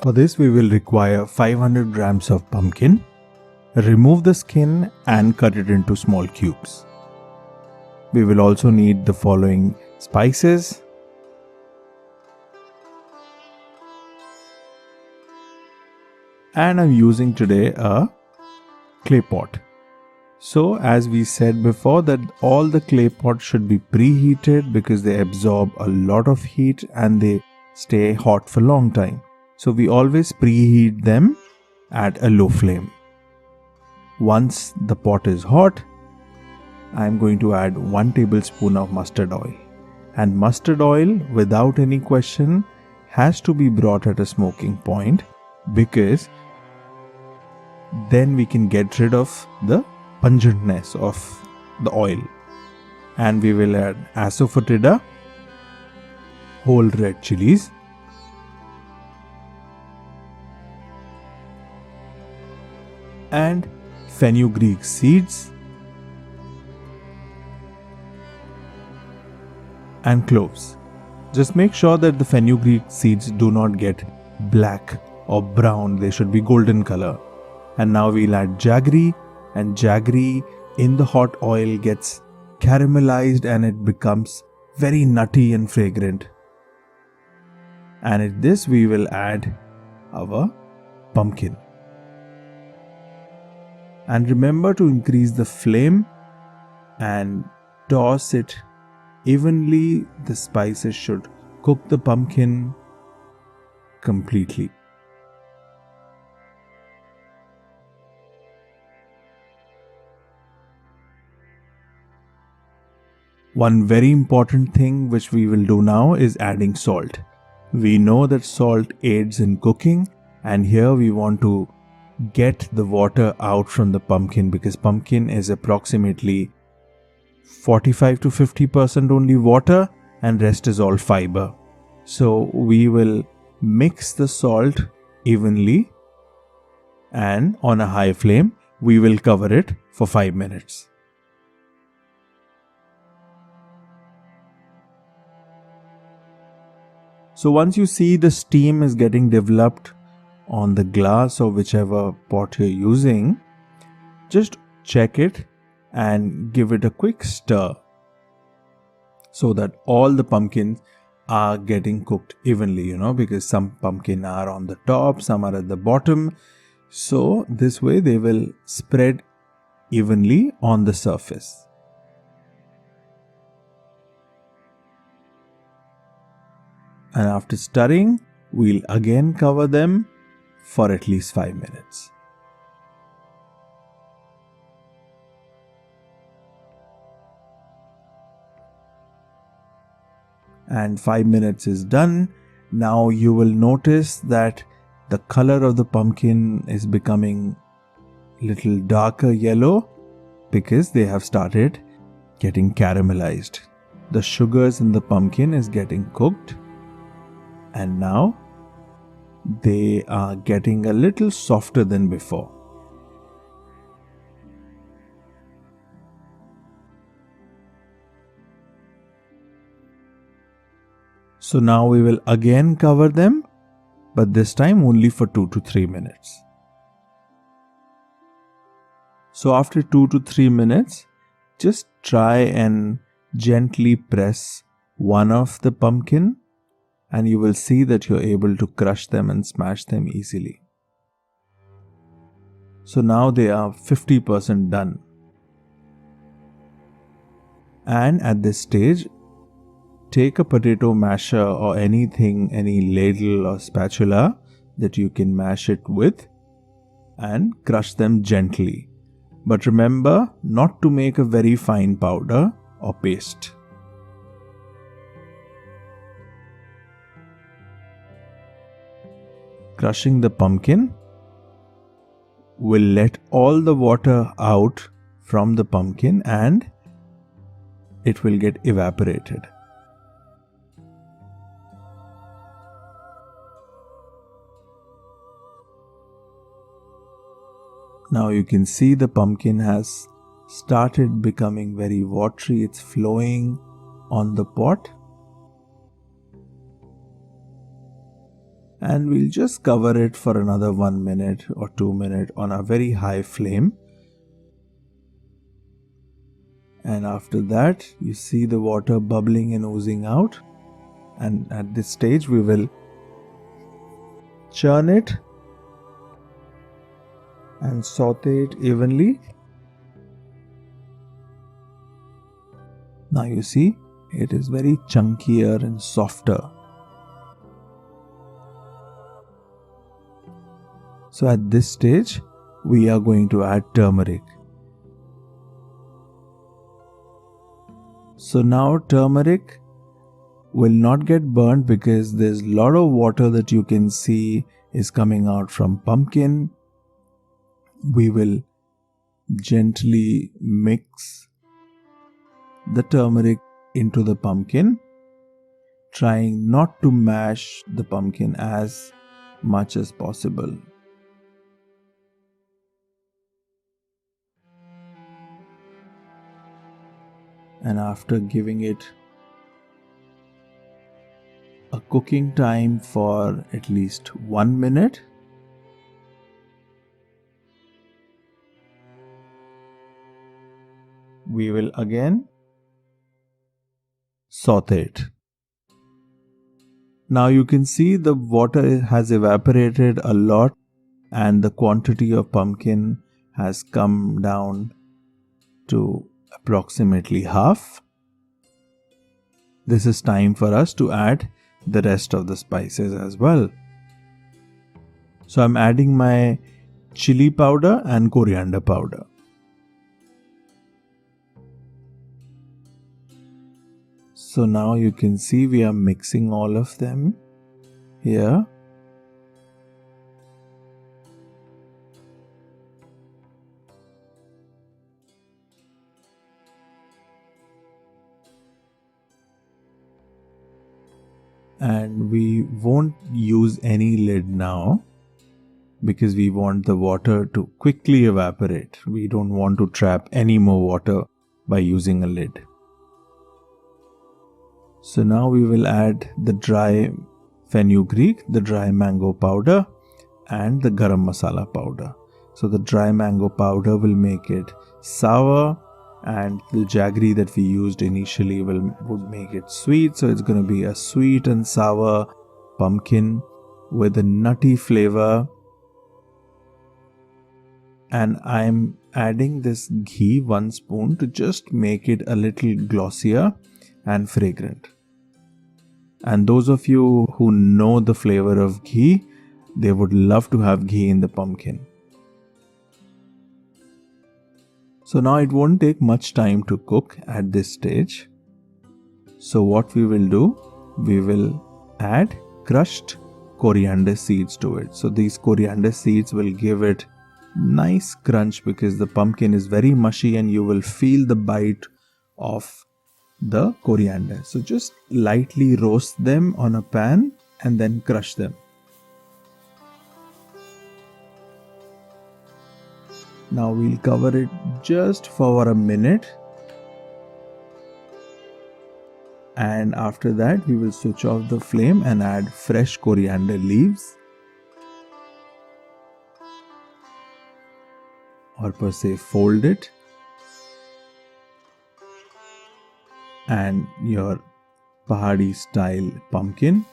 For this we will require 500 grams of pumpkin. Remove the skin and cut it into small cubes. We will also need the following spices. And I'm using today a clay pot. So as we said before, that all the clay pots should be preheated because they absorb a lot of heat and they stay hot for a long time. So we always preheat them at a low flame. Once the pot is hot, I'm going to add 1 tablespoon of mustard oil. And mustard oil, without any question, has to be brought at a smoking point because then we can get rid of the pungentness of the oil. And we will add asafoetida, whole red chilies, and fenugreek seeds and cloves. Just make sure that the fenugreek seeds do not get black or brown, they should be golden color. And now we'll add jaggery, and jaggery in the hot oil gets caramelized and it becomes very nutty and fragrant. And in this we will add our pumpkin. And remember to increase the flame and toss it evenly. The spices should cook the pumpkin completely. One very important thing which we will do now is adding salt. We know that salt aids in cooking, and here we want to get the water out from the pumpkin because pumpkin is approximately 45 to 50% only water and rest is all fiber. So we will mix the salt evenly, and on a high flame we will cover it for 5 minutes. So once you see the steam is getting developed on the glass or whichever pot you're using, just check it and give it a quick stir so that all the pumpkins are getting cooked evenly, because some pumpkin are on the top, some are at the bottom. So this way they will spread evenly on the surface. And after stirring, we'll again cover them for at least 5 minutes. And 5 minutes is done. Now you will notice that the color of the pumpkin is becoming little darker yellow because they have started getting caramelized. The sugars in the pumpkin is getting cooked. And now they are getting a little softer than before. So now we will again cover them, but this time only for 2 to 3 minutes. So after 2 to 3 minutes, just try and gently press one of the pumpkin, and you will see that you're able to crush them and smash them easily. So now they are 50% done. And at this stage, take a potato masher or anything, any ladle or spatula that you can mash it with, and crush them gently. But remember not to make a very fine powder or paste. Crushing the pumpkin will let all the water out from the pumpkin and it will get evaporated. Now you can see the pumpkin has started becoming very watery. It's flowing on the pot. and we'll just cover it for another 1 minute or 2 minutes on a very high flame. And after that, you see the water bubbling and oozing out, and at this stage we will churn it and saute it evenly. Now you see it is very chunkier and softer. So at this stage, we are going to add turmeric. So now turmeric will not get burnt because there's a lot of water that you can see is coming out from pumpkin. We will gently mix the turmeric into the pumpkin, trying not to mash the pumpkin as much as possible. And after giving it a cooking time for at least 1 minute, we will again saute it. Now you can see the water has evaporated a lot and the quantity of pumpkin has come down to approximately half. This is time for us to add the rest of the spices as well. So I'm adding my chili powder and coriander powder. So now you can see we are mixing all of them here. And we won't use any lid now because we want the water to quickly evaporate. We don't want to trap any more water by using a lid. So now we will add the dry fenugreek, the dry mango powder, and the garam masala powder. So the dry mango powder will make it sour, and the jaggery that we used initially would make it sweet. So it's going to be a sweet and sour pumpkin with a nutty flavor. And I'm adding this ghee, 1 spoon, to just make it a little glossier and fragrant. And those of you who know the flavor of ghee, they would love to have ghee in the pumpkin. So now it won't take much time to cook at this stage. So what we will do, we will add crushed coriander seeds to it. So these coriander seeds will give it nice crunch because the pumpkin is very mushy and you will feel the bite of the coriander. So just lightly roast them on a pan and then crush them. Now we'll cover it just for a minute, and after that we will switch off the flame and add fresh coriander leaves, or per se fold it, and your Pahadi style pumpkin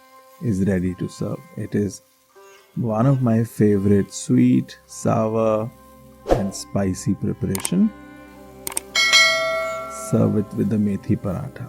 is ready to serve. It is one of my favorite sweet, sour and spicy preparation. Serve it with the methi paratha.